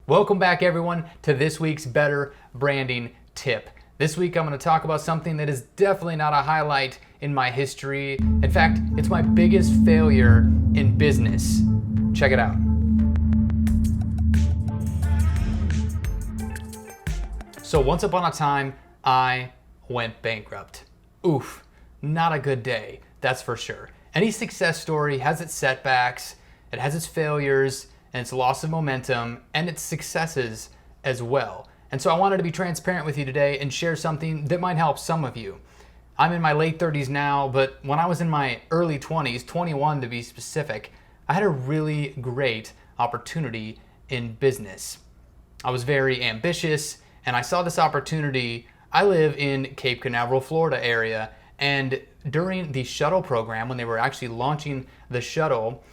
Welcome back everyone to this week's Better Branding Tip. This week I'm going to talk about something that is definitely not a highlight in my history. In fact, it's my biggest failure in business. Check it out. So once upon a time, I went bankrupt. Oof, not a good day, that's for sure. Any success story has its setbacks, it has its failures, and its loss of momentum, and its successes as well. And so I wanted to be transparent with you today and share something that might help some of you. I'm in my late 30s now, but when I was in my early 20s, 21 to be specific, I had a really great opportunity in business. I was very ambitious, and I saw this opportunity. I live in Cape Canaveral, Florida area, and during the shuttle program, when they were actually launching the shuttle,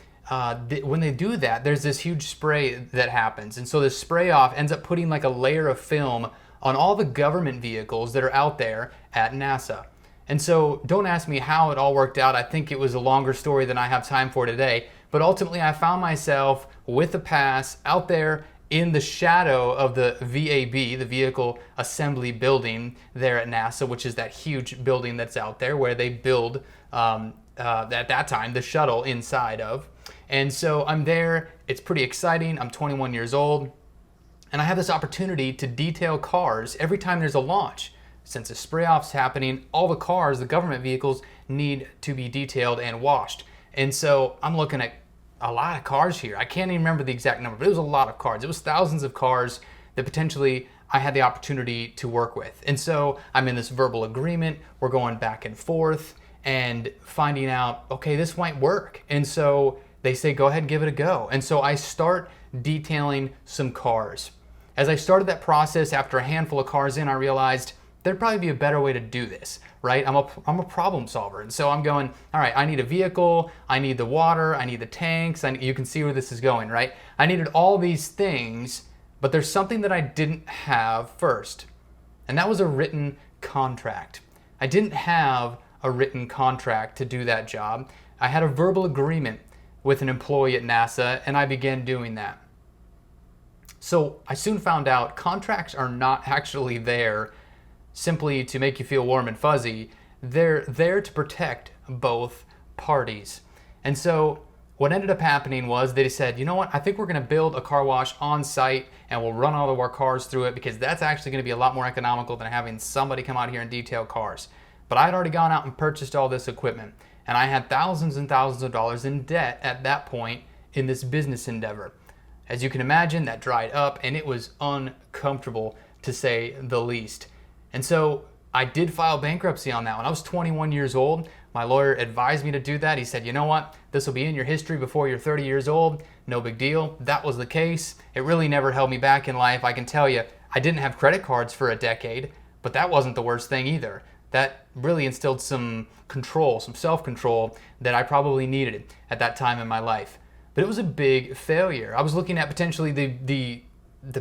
when they do that, there's this huge spray that happens. And so this spray off ends up putting like a layer of film on all the government vehicles that are out there at NASA. And so don't ask me how it all worked out. I think it was a longer story than I have time for today. But ultimately, I found myself with a pass out there in the shadow of the VAB, the Vehicle Assembly Building there at NASA, which is that huge building that's out there where they build, at that time, the shuttle inside of. And so I'm there, it's pretty exciting, I'm 21 years old, and I have this opportunity to detail cars every time there's a launch. Since the spray off's happening, all the cars, the government vehicles, need to be detailed and washed. And so I'm looking at a lot of cars here. I can't even remember the exact number, but it was a lot of cars. It was thousands of cars that potentially I had the opportunity to work with. And so I'm in this verbal agreement, we're going back and forth and finding out, okay, this might work. And so they say, go ahead and give it a go. And so I start detailing some cars. As I started that process, after a handful of cars in, I realized there'd probably be a better way to do this, right? I'm a problem solver. And so I'm going, all right, I need a vehicle, I need the water, I need the tanks, you can see where this is going, right? I needed all these things, but there's something that I didn't have first, and that was a written contract. I didn't have a written contract to do that job. I had a verbal agreement with an employee at NASA, and I began doing that. So I soon found out contracts are not actually there simply to make you feel warm and fuzzy. They're there to protect both parties. And so what ended up happening was they said, you know what, I think we're gonna build a car wash on site and we'll run all of our cars through it because that's actually gonna be a lot more economical than having somebody come out here and detail cars. But I had already gone out and purchased all this equipment, and I had thousands and thousands of dollars in debt at that point in this business endeavor. As you can imagine, that dried up and it was uncomfortable to say the least. And so I did file bankruptcy on that one. I was 21 years old. My lawyer advised me to do that. He said, you know what, this will be in your history before you're 30 years old. No big deal. That was the case. It really never held me back in life. I can tell you, I didn't have credit cards for a decade, but that wasn't the worst thing either. That really instilled some control, some self-control that I probably needed at that time in my life. But it was a big failure. I was looking at potentially the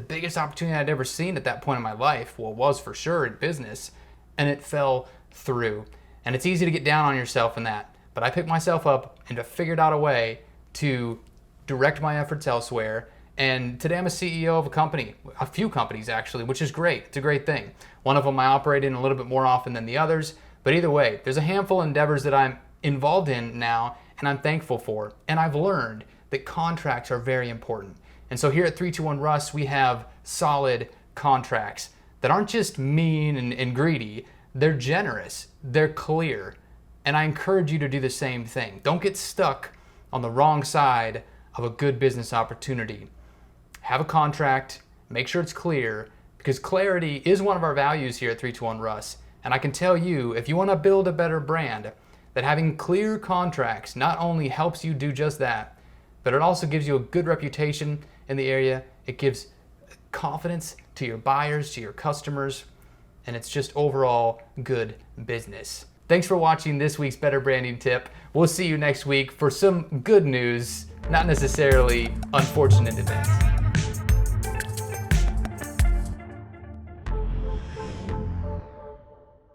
biggest opportunity I'd ever seen at that point in my life, well, was for sure in business, and it fell through. And it's easy to get down on yourself in that, but I picked myself up and I figured out a way to direct my efforts elsewhere. And today I'm a CEO of a company, a few companies actually, which is great. It's a great thing. One of them I operate in a little bit more often than the others, but either way, there's a handful of endeavors that I'm involved in now and I'm thankful for. And I've learned that contracts are very important. And so here at 321 Russ, we have solid contracts that aren't just mean and greedy, they're generous, they're clear. And I encourage you to do the same thing. Don't get stuck on the wrong side of a good business opportunity. Have a contract, make sure it's clear, because clarity is one of our values here at 321 Russ. And I can tell you, if you want to build a better brand, that having clear contracts not only helps you do just that, but it also gives you a good reputation in the area. It gives confidence to your buyers, to your customers, and it's just overall good business. Thanks for watching this week's Better Branding Tip. We'll see you next week for some good news, not necessarily unfortunate events.